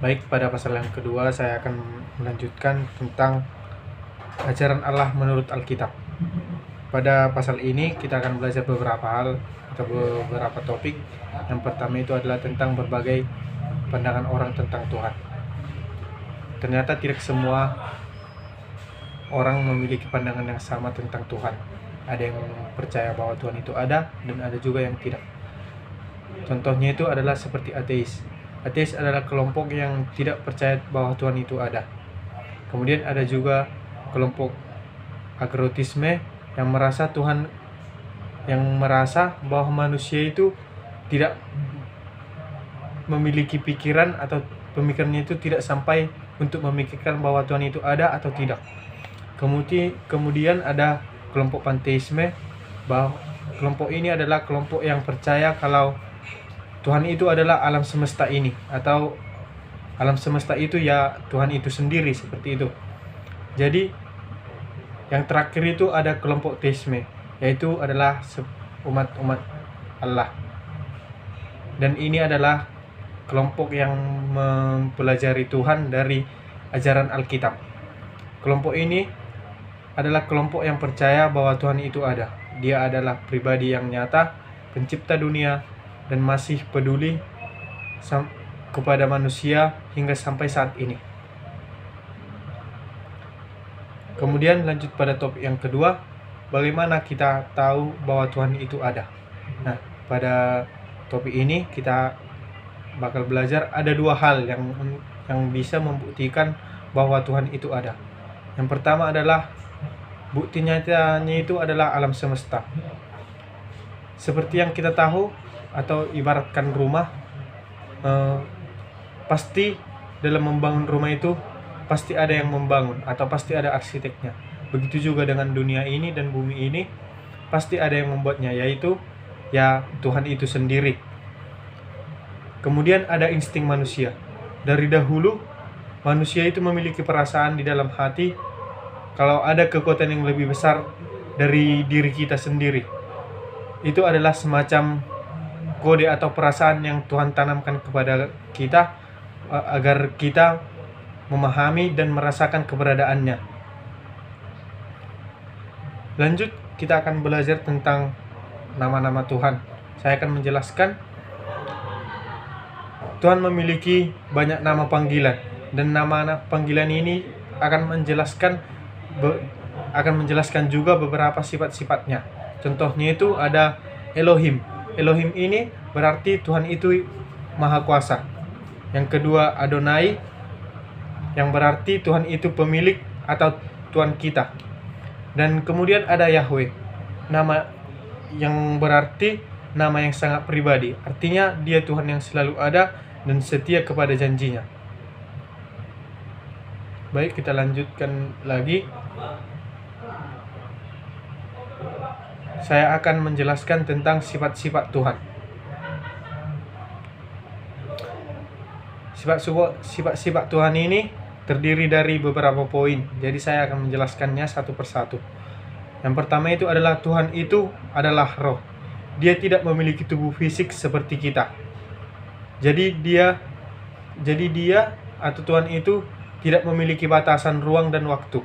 Baik, pada pasal yang kedua saya akan melanjutkan tentang ajaran Allah menurut Alkitab. Pada pasal ini kita akan belajar beberapa hal atau beberapa topik. Yang pertama itu adalah tentang berbagai pandangan orang tentang Tuhan. Ternyata tidak semua orang memiliki pandangan yang sama tentang Tuhan. Ada yang percaya bahwa Tuhan itu ada dan ada juga yang tidak. Contohnya itu adalah seperti ateis. Ateis adalah kelompok yang tidak percaya bahwa Tuhan itu ada. Kemudian ada juga kelompok agrotisme yang merasa bahwa manusia itu tidak memiliki pikiran atau pemikirannya itu tidak sampai untuk memikirkan bahwa Tuhan itu ada atau tidak. Kemudian ada kelompok panteisme, bahwa kelompok ini adalah kelompok yang percaya kalau Tuhan itu adalah alam semesta ini, atau alam semesta itu ya Tuhan itu sendiri, seperti itu. Jadi yang terakhir itu ada kelompok teisme, yaitu adalah umat-umat Allah. Dan ini adalah kelompok yang mempelajari Tuhan dari ajaran Alkitab. Kelompok ini adalah kelompok yang percaya bahwa Tuhan itu ada. Dia adalah pribadi yang nyata, pencipta dunia, dan masih peduli kepada manusia hingga sampai saat ini. Kemudian lanjut pada topik yang kedua, bagaimana kita tahu bahwa Tuhan itu ada. Nah, pada topik ini kita bakal belajar ada dua hal yang bisa membuktikan bahwa Tuhan itu ada. Yang pertama adalah bukti nyatanya itu adalah alam semesta. Seperti yang kita tahu, atau ibaratkan rumah, pasti dalam membangun rumah itu pasti ada yang membangun atau pasti ada arsiteknya. Begitu juga dengan dunia ini dan bumi ini, pasti ada yang membuatnya, yaitu ya Tuhan itu sendiri. Kemudian ada insting manusia. Dari dahulu manusia itu memiliki perasaan di dalam hati kalau ada kekuatan yang lebih besar dari diri kita sendiri. Itu adalah semacam kode atau perasaan yang Tuhan tanamkan kepada kita agar kita memahami dan merasakan keberadaannya. Lanjut, kita akan belajar tentang nama-nama Tuhan. Saya akan menjelaskan Tuhan memiliki banyak nama panggilan, dan nama panggilan ini akan menjelaskan juga beberapa sifat-sifatnya. Contohnya itu ada Elohim. Elohim ini berarti Tuhan itu Maha Kuasa. Yang kedua Adonai, yang berarti Tuhan itu pemilik atau Tuhan kita. Dan kemudian ada Yahweh, nama yang berarti nama yang sangat pribadi. Artinya dia Tuhan yang selalu ada dan setia kepada janjinya. Baik, kita lanjutkan lagi. Saya akan menjelaskan tentang sifat-sifat Tuhan. Sifat-sifat Tuhan ini terdiri dari beberapa poin. Jadi saya akan menjelaskannya satu persatu. Yang pertama itu adalah Tuhan itu adalah roh. Dia tidak memiliki tubuh fisik seperti kita. Jadi dia atau Tuhan itu tidak memiliki batasan ruang dan waktu.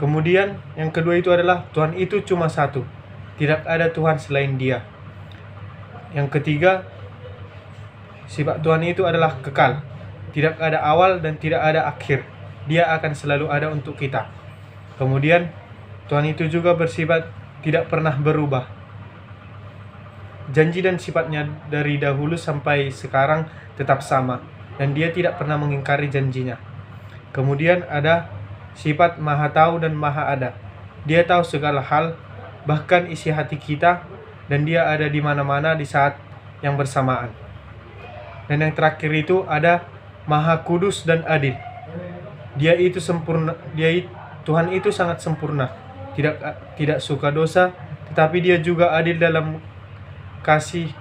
Kemudian yang kedua itu adalah Tuhan itu cuma satu. Tidak ada Tuhan selain Dia. Yang ketiga, sifat Tuhan itu adalah kekal. Tidak ada awal dan tidak ada akhir. Dia akan selalu ada untuk kita. Kemudian Tuhan itu juga bersifat tidak pernah berubah. Janji dan sifatnya dari dahulu sampai sekarang tetap sama, dan Dia tidak pernah mengingkari janjinya. Kemudian ada sifat Maha Tahu dan Maha Ada. Dia tahu segala hal, bahkan isi hati kita, dan Dia ada di mana-mana di saat yang bersamaan. Dan yang terakhir itu ada Maha Kudus dan Adil. Dia itu sempurna. Tuhan itu sangat sempurna, tidak suka dosa, tetapi Dia juga adil dalam kasih.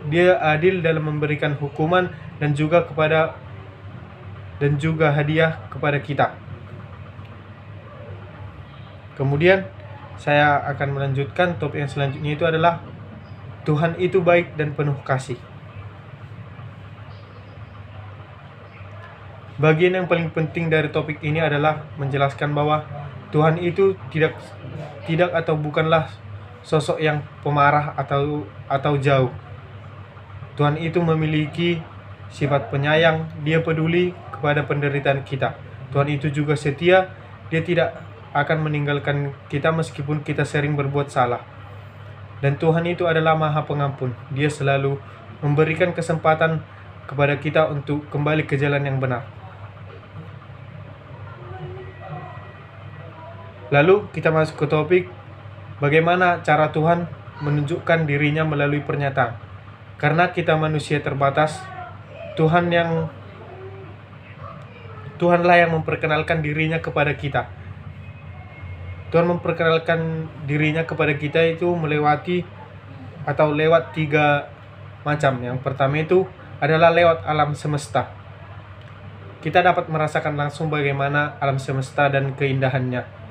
Dia adil dalam memberikan hukuman dan juga hadiah kepada kita. Kemudian saya akan melanjutkan topik yang selanjutnya, itu adalah Tuhan itu baik dan penuh kasih. Bagian yang paling penting dari topik ini adalah menjelaskan bahwa Tuhan itu tidak atau bukanlah sosok yang pemarah atau jauh. Tuhan itu memiliki sifat penyayang, Dia peduli kepada penderitaan kita. Tuhan itu juga setia, Dia tidak akan meninggalkan kita meskipun kita sering berbuat salah. Dan Tuhan itu adalah Maha Pengampun. Dia selalu memberikan kesempatan kepada kita untuk kembali ke jalan yang benar. Lalu kita masuk ke topik bagaimana cara Tuhan menunjukkan dirinya melalui pernyataan. Karena kita manusia terbatas, Tuhanlah yang memperkenalkan dirinya kepada kita. Tuhan memperkenalkan dirinya kepada kita itu lewat 3 macam. Yang pertama itu adalah lewat alam semesta. Kita dapat merasakan langsung bagaimana alam semesta dan keindahannya.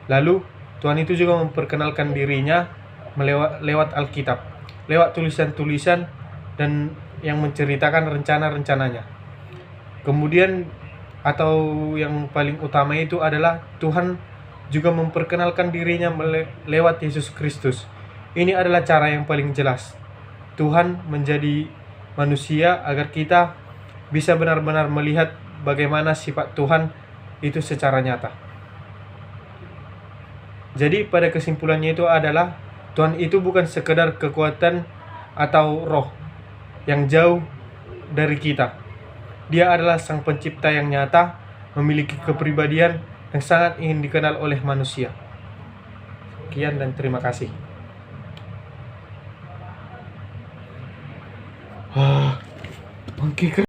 Lalu Tuhan itu juga memperkenalkan dirinya lewat Alkitab, lewat tulisan-tulisan dan yang menceritakan rencana-rencananya. Kemudian atau yang paling utama itu adalah Tuhan juga memperkenalkan dirinya lewat Yesus Kristus. Ini adalah cara yang paling jelas. Tuhan menjadi manusia agar kita bisa benar-benar melihat bagaimana sifat Tuhan itu secara nyata. Jadi pada kesimpulannya itu adalah Tuhan itu bukan sekedar kekuatan atau roh yang jauh dari kita. Dia adalah Sang Pencipta yang nyata, memiliki kepribadian yang sangat ingin dikenal oleh manusia. Sekian dan terima kasih. Oke.